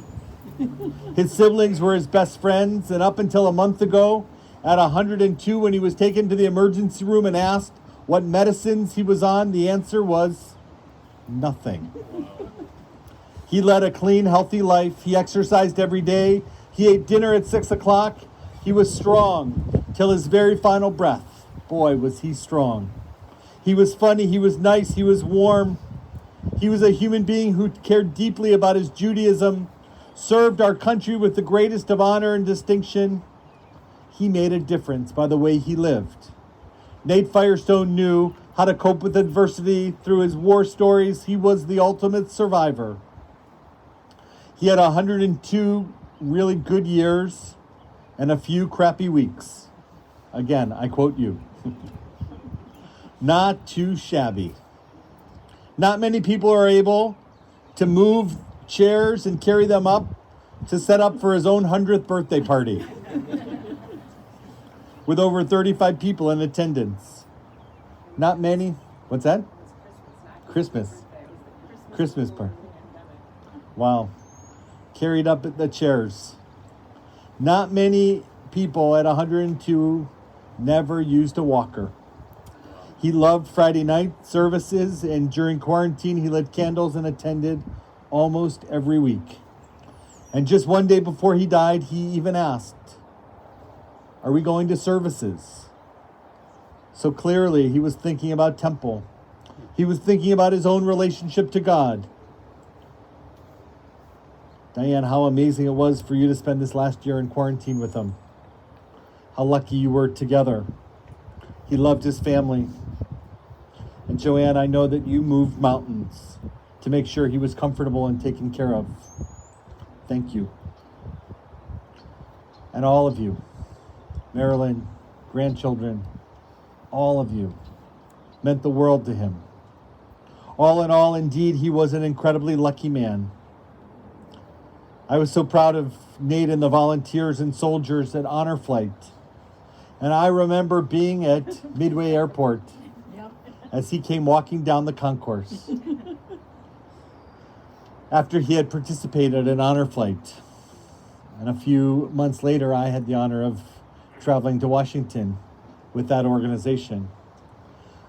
His siblings were his best friends, and up until a month ago, at 102, when he was taken to the emergency room and asked what medicines he was on, the answer was Nothing. He led a clean, healthy life. He exercised every day. He ate dinner at 6 o'clock. He was strong till his very final breath. Boy, was he strong. He was funny. He was nice. He was warm. He was a human being who cared deeply about his Judaism, served our country with the greatest of honor and distinction. He made a difference by the way he lived. Nate Firestone knew how to cope with adversity through his war stories. He was the ultimate survivor. He had 102 really good years and a few crappy weeks. Again, I quote you. Not too shabby. Not many people are able to move chairs and carry them up to set up for his own 100th birthday party with over 35 people in attendance. Not many. What's that? Christmas. Christmas party. Wow. Carried up at the chairs. Not many people at 102 never used a walker. He loved Friday night services, and during quarantine, he lit candles and attended almost every week. And just one day before he died, he even asked, "Are we going to services?" So clearly, he was thinking about temple. He was thinking about his own relationship to God. Diane, how amazing it was for you to spend this last year in quarantine with him. How lucky you were together. He loved his family. And Joanne, I know that you moved mountains to make sure he was comfortable and taken care of. Thank you. And all of you, Marilyn, grandchildren, all of you, meant the world to him. All in all, indeed, he was an incredibly lucky man. I was so proud of Nate and the volunteers and soldiers at Honor Flight. And I remember being at Midway Airport as he came walking down the concourse after he had participated in Honor Flight. And a few months later, I had the honor of traveling to Washington with that organization.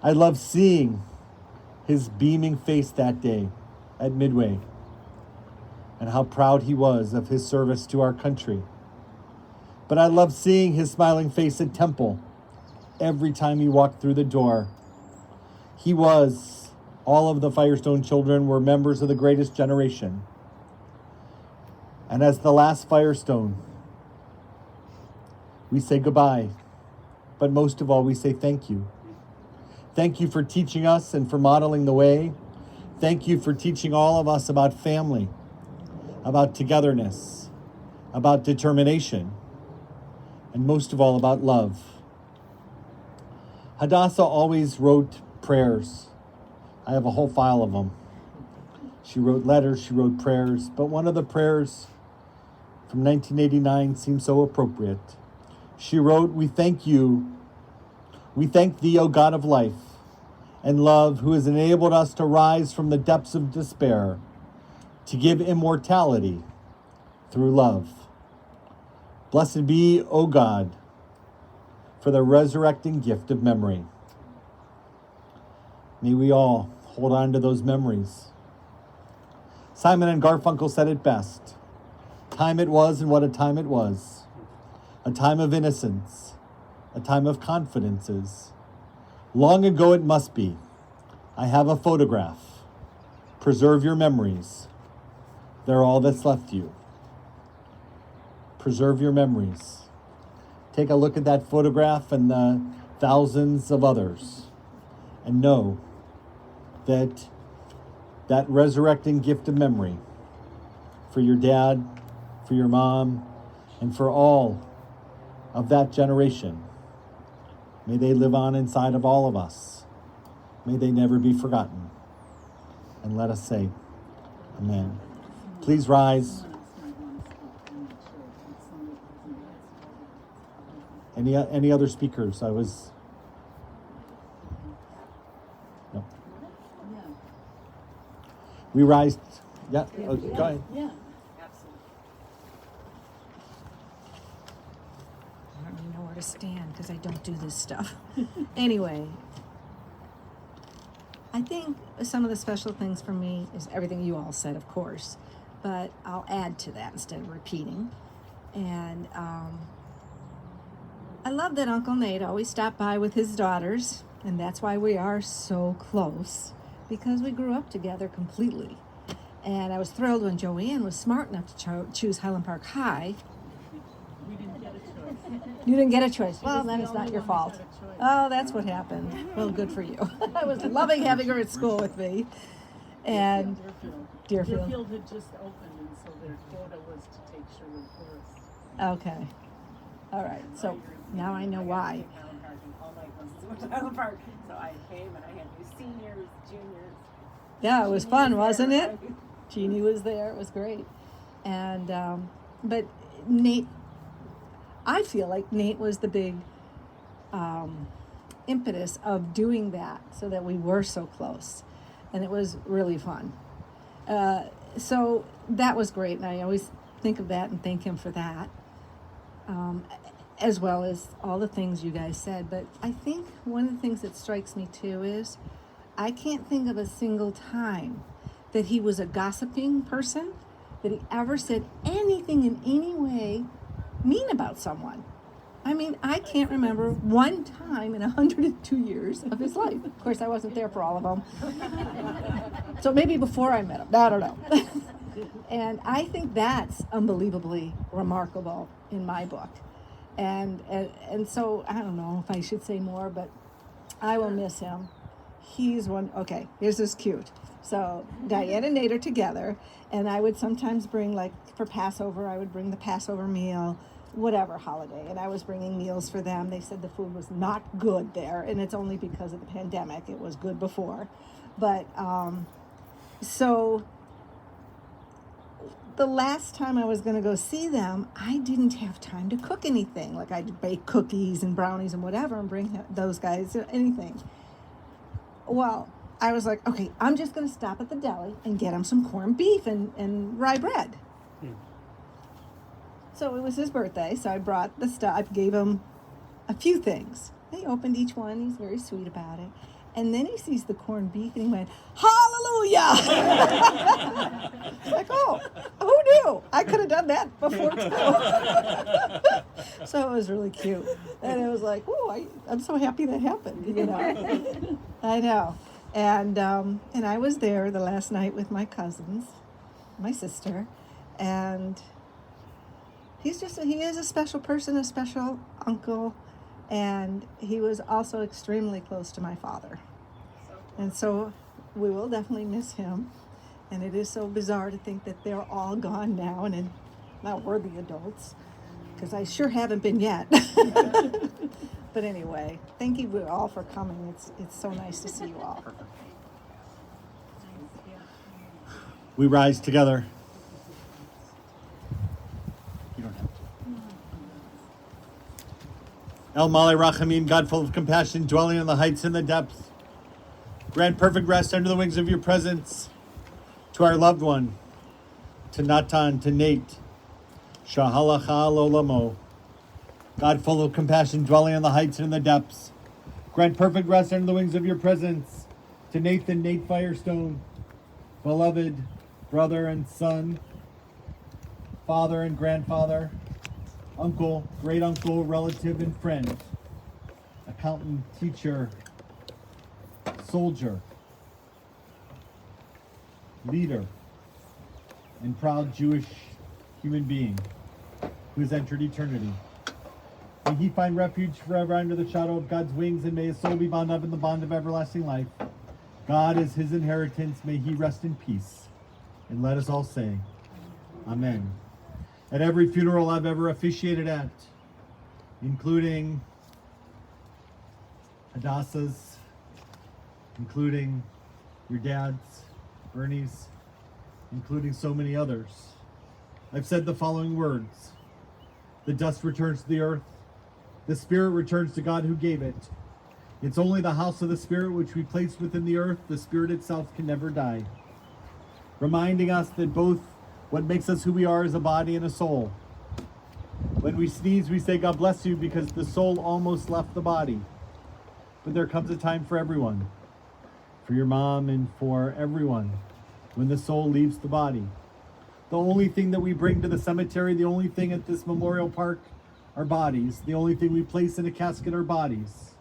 I loved seeing his beaming face that day at Midway and how proud he was of his service to our country. But I loved seeing his smiling face at Temple every time he walked through the door. He was, all of the Firestone children were members of the greatest generation. And as the last Firestone, we say goodbye, but most of all, we say thank you. Thank you for teaching us and for modeling the way. Thank you for teaching all of us about family, about togetherness, about determination, and most of all, about love. Hadassah always wrote prayers. I have a whole file of them. She wrote letters, she wrote prayers, but one of the prayers from 1989 seems so appropriate. She wrote, "We thank you. We thank thee, O God of life and love, who has enabled us to rise from the depths of despair, to give immortality through love. Blessed be, O God, for the resurrecting gift of memory." May we all hold on to those memories. Simon and Garfunkel said it best. Time it was, and what a time it was. A time of innocence, a time of confidences. Long ago it must be. I have a photograph. Preserve your memories. They're all that's left you. Preserve your memories. Take a look at that photograph and the thousands of others and know that that resurrecting gift of memory for your dad, for your mom, and for all of that generation, may they live on inside of all of us. May they never be forgotten. And let us say, amen. Please rise. Any other speakers? No. We rise. Yeah. Oh, go ahead. Yeah. I don't even know where to stand because I don't do this stuff. Anyway, I think some of the special things for me is everything you all said, of course, but I'll add to that instead of repeating. And I love that Uncle Nate always stopped by with his daughters, and that's why we are so close, because we grew up together completely. And I was thrilled when Joanne was smart enough to choose Highland Park High. We didn't get a choice. You didn't get a choice. Well, was then the it's not only your one fault. that had a choice. Oh, that's what happened. Well, good for you. I was loving having her at school with me. And Deerfield. Deerfield had just opened, and so their quota was to take Sherwood Forest. Okay. All right. So now I know why. All night was to Highland Park. So I came and I had new seniors, juniors. Yeah, it was Jeannie fun, there. wasn't it? Jeannie was there. It was great. And but Nate, I feel like Nate was the big impetus of doing that, so that we were so close, and it was really fun. So that was great, and I always think of that and thank him for that, as well as all the things you guys said. But I think one of the things that strikes me too is I can't think of a single time that he was a gossiping person, that he ever said anything in any way mean about someone. I mean, I can't remember one time in 102 years of his life. Of course, I wasn't there for all of them. So maybe before I met him, I don't know. And I think that's unbelievably remarkable in my book. And so, I don't know if I should say more, but I will miss him. He's one, okay, here's this cute. So Diane and Nate are together, and I would sometimes bring, like, for Passover, I would bring the Passover meal, whatever holiday, and I was bringing meals for them. They said the food was not good there, and it's only because of the pandemic. It was good before. But, so the last time I was going to go see them, I didn't have time to cook anything. Like, I'd bake cookies and brownies and whatever and bring those guys anything. Well, I was like, okay, I'm just going to stop at the deli and get him some corned beef and rye bread. So it was his birthday, so I brought the stuff. I gave him a few things. He opened each one. He's very sweet about it. And then he sees the corned beef and he went, hallelujah! Like, oh, who knew? I could have done that before too. So it was really cute. And it was like, oh, I'm so happy that happened, you know. I know. And I was there the last night with my cousins, my sister, and he is a special person, a special uncle, and he was also extremely close to my father. And so we will definitely miss him. And it is so bizarre to think that they're all gone now, and now we're the adults, because I sure haven't been yet. But anyway, thank you all for coming. It's so nice to see you all. We rise together. You don't have to. El Malay Rachamim, God full of compassion, dwelling on the heights and the depths. Grant perfect rest under the wings of your presence to our loved one, to Natan, to Nate, Shahalacha Lolamo. God full of compassion, dwelling on the heights and in the depths. Grant perfect rest under the wings of your presence to Nathan, Nate Firestone, beloved brother and son, father and grandfather, uncle, great uncle, relative and friend, accountant, teacher, soldier, leader, and proud Jewish human being who has entered eternity. May he find refuge forever under the shadow of God's wings, and may his soul be bound up in the bond of everlasting life. God is his inheritance. May he rest in peace. And let us all say, Amen. At every funeral I've ever officiated at, including Hadassah's, including your dad's, Bernie's, including so many others, I've said the following words: the dust returns to the earth, the spirit returns to God who gave it. It's only the house of the spirit which we place within the earth. The spirit itself can never die. Reminding us that both what makes us who we are is a body and a soul. When we sneeze, we say, God bless you, because the soul almost left the body. But there comes a time for everyone. for your mom, and for everyone when the soul leaves the body. The only thing that we bring to the cemetery, the only thing at this memorial park are bodies. The only thing we place in a casket are bodies.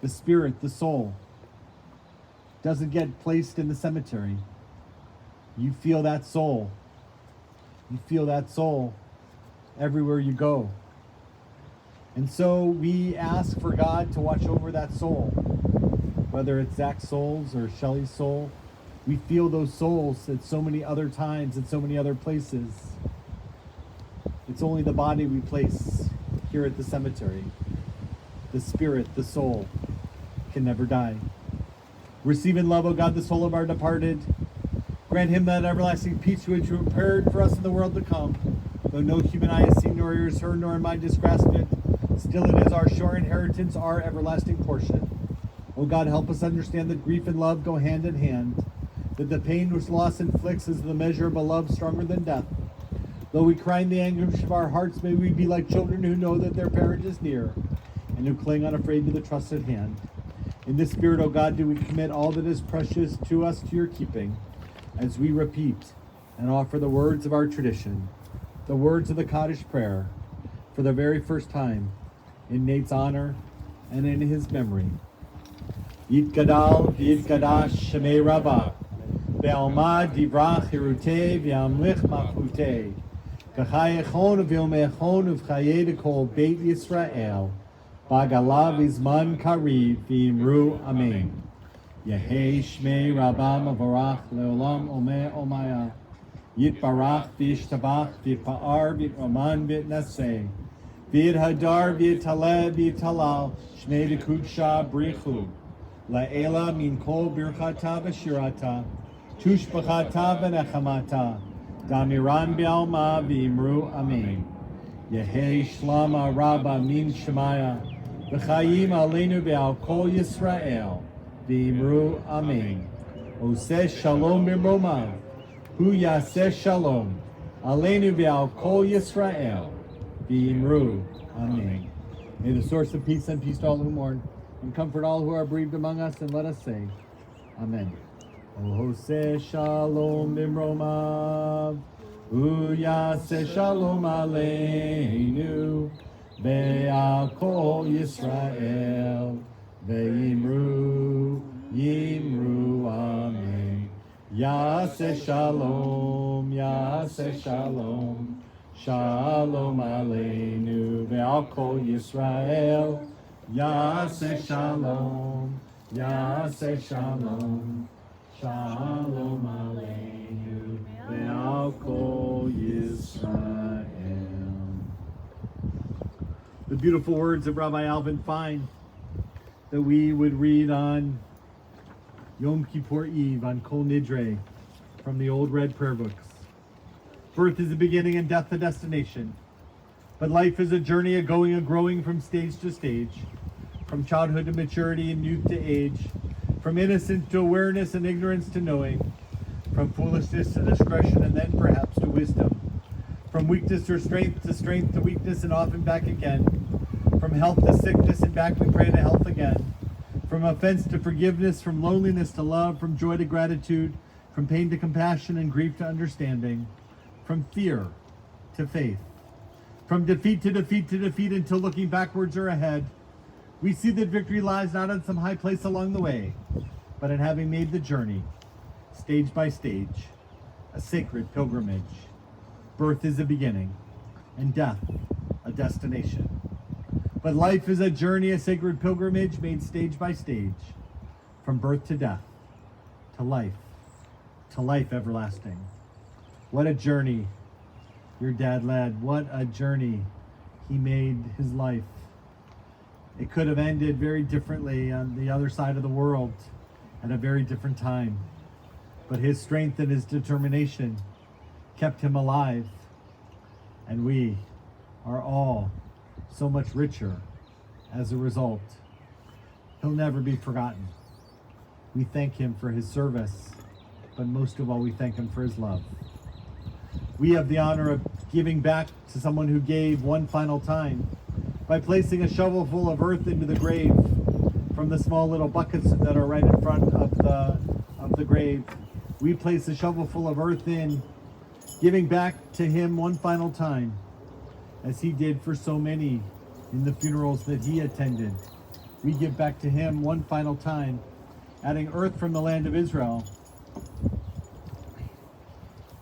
The spirit, the soul, doesn't get placed in the cemetery. You feel that soul. You feel that soul everywhere you go. And so we ask for God to watch over that soul, whether it's Zach's souls or Shelley's soul. We feel those souls at so many other times, at so many other places. It's only the body we place here at the cemetery. The spirit, the soul, can never die. Receive in love, O God, the soul of our departed. Grant him that everlasting peace which you prepared for us in the world to come. Though no human eye has seen, nor ears heard, nor mind has grasped it, still it is our sure inheritance, our everlasting portion. O God, help us understand that grief and love go hand in hand, that the pain which loss inflicts is the measure of a love stronger than death. Though we cry in the anguish of our hearts, may we be like children who know that their parent is near, and who cling unafraid to the trusted hand. In this spirit, O God, do we commit all that is precious to us to your keeping, as we repeat and offer the words of our tradition, the words of the Kaddish prayer, for the very first time, in Nate's honor and in his memory. Yitgadal v'yitgadash shemei Rabbah, ve'alma divrach hirutei v'yamlich malchutei, k'chayechon v'yomechon uv'chayei kol Beit Yisrael, b'agala v'zman kariv v'imru amen. Yehei shmei Rabbah mavorach leolam omeh omaya, yitbarach v'yishtabach v'yipa'ar v'yitroman v'yitnaseh, v'yithadar v'yitaleh v'yitalal shmei v'kudsha brichu, la'ela min kol birchata v'shirata, tushbachata v'nechamata, damiran b'alma v'imru amen. Yehei shlama Rabbah min shemaya, v'chayim aleinu v'al kol Yisrael, v'imru amen. Oseh shalom b'mromav, hu yaseh shalom, aleinu v'al kol Yisrael, v'imru amen. May the source of peace send peace to all who mourn, and comfort all who are bereaved among us, and let us say, Amen. Oseh shalom b'mromav, hu yaseh shalom aleinu, ve'al kol Yisrael, ve'imru, yimru, amen. Yaseh shalom, shalom aleinu, ve'al kol Yisrael, yaseh shalom, shalom aleinu, ve'al kol Yisrael. The beautiful words of Rabbi Alvin Fine that we would read on Yom Kippur Eve, on Kol Nidre, from the old red prayer books. Birth is the beginning and death the destination. But life is a journey, a going, a growing from stage to stage, from childhood to maturity and youth to age, from innocence to awareness and ignorance to knowing, from foolishness to discretion and then perhaps to wisdom, from weakness to strength to weakness and often back again, from health to sickness and back we pray to health again, from offense to forgiveness, from loneliness to love, from joy to gratitude, from pain to compassion and grief to understanding, from fear to faith, from defeat to defeat to defeat until looking backwards or ahead, we see that victory lies not on some high place along the way, but in having made the journey, stage by stage, a sacred pilgrimage. Birth is a beginning, and death a destination. But life is a journey, a sacred pilgrimage made stage by stage, from birth to death, to life everlasting. What a journey your dad led. What a journey he made his life. It could have ended very differently on the other side of the world at a very different time. But his strength and his determination kept him alive. And we are all so much richer as a result. He'll never be forgotten. We thank him for his service, but most of all, we thank him for his love. We have the honor of giving back to someone who gave one final time by placing a shovelful of earth into the grave from the small little buckets that are right in front of the grave. We place a shovelful of earth in, giving back to him one final time, as he did for so many in the funerals that he attended. We give back to him one final time, adding earth from the land of Israel.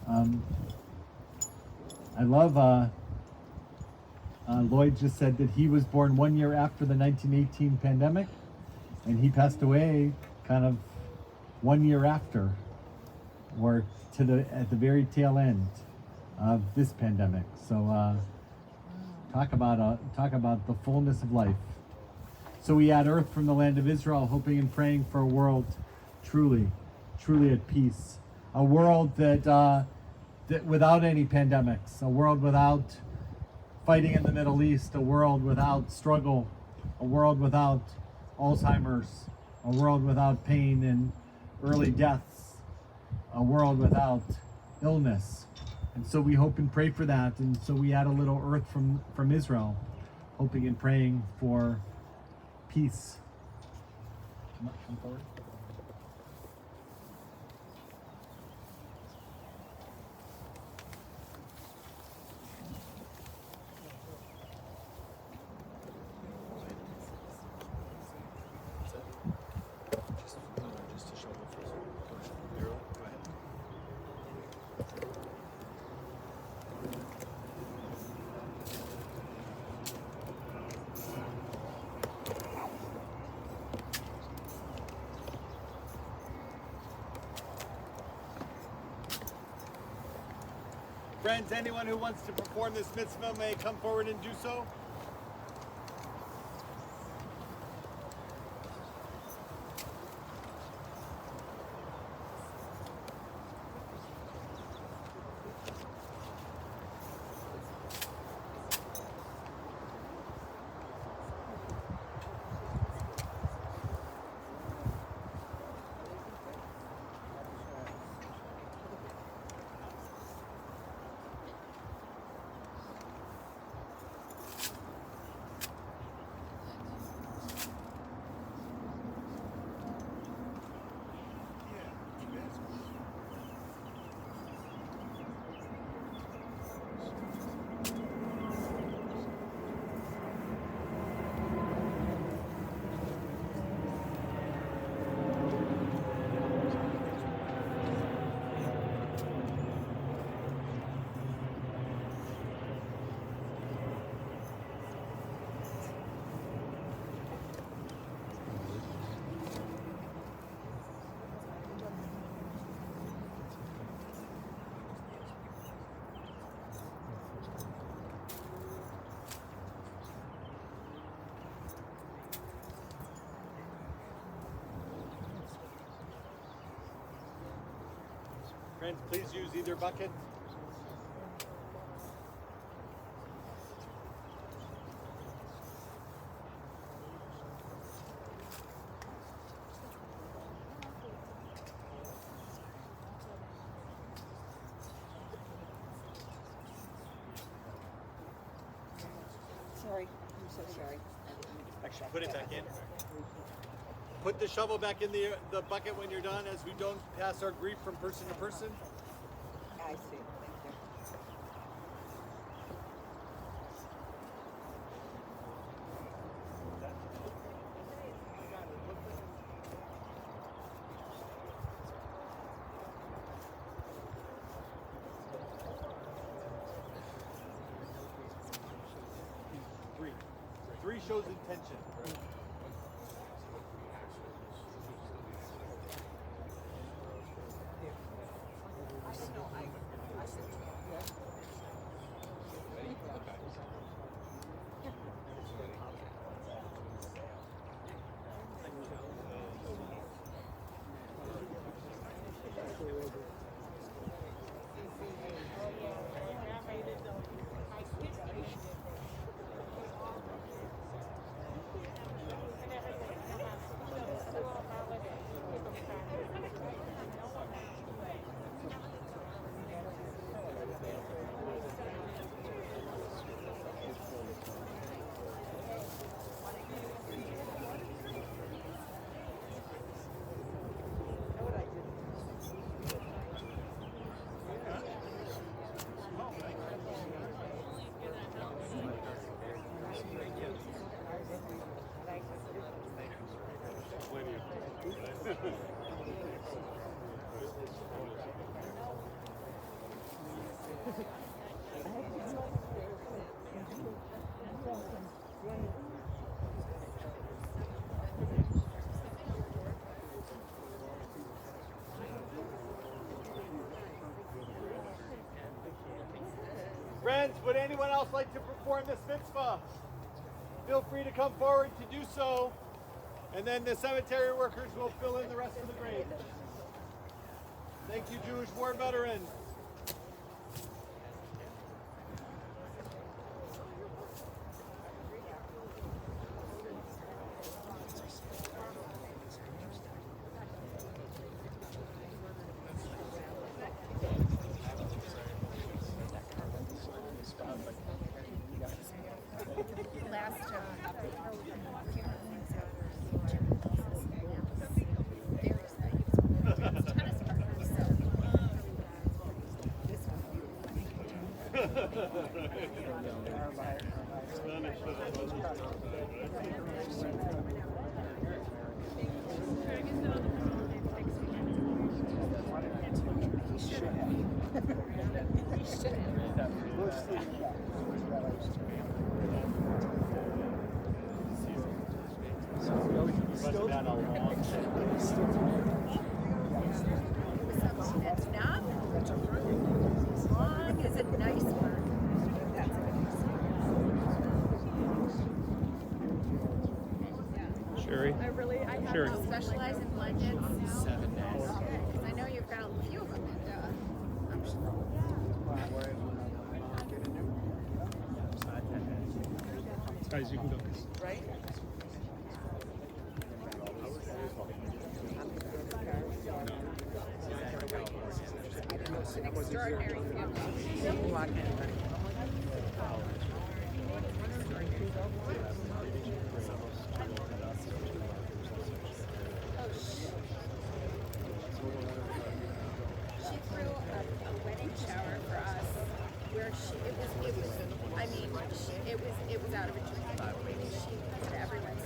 I love Lloyd just said that he was born 1 year after the 1918 pandemic, and he passed away kind of 1 year after, or at the very tail end of this pandemic. So talk about the fullness of life. So we add earth from the land of Israel, hoping and praying for a world truly at peace, a world that without any pandemics, a world without fighting in the Middle East, a world without struggle, a world without Alzheimer's, a world without pain and early deaths, a world without illness. And so we hope and pray for that. And so we add a little earth from Israel, hoping and praying for peace. Come forward. Just to show the first one. Go ahead. Friends, anyone who wants to perform this mitzvah may come forward and do so. Friends, please use either bucket. Sorry, I'm so sorry. Actually, put it back in. Put the shovel back in the bucket when you're done, as we don't pass our grief from person to person. I see. Thank you. Three shows intention. Friends, would anyone else like to perform this mitzvah? Feel free to come forward to do so, and then the cemetery workers will fill in the rest of the grave. Thank you, Jewish war veterans. Sherry? I Sherry. specialize in blankets. Because I know you've got a few of them. And, I'm sure. Guys, you can go. Right? It's an extraordinary family. Walk in. She threw a wedding shower for us where it was, I mean, it was out of a dream. She put everyone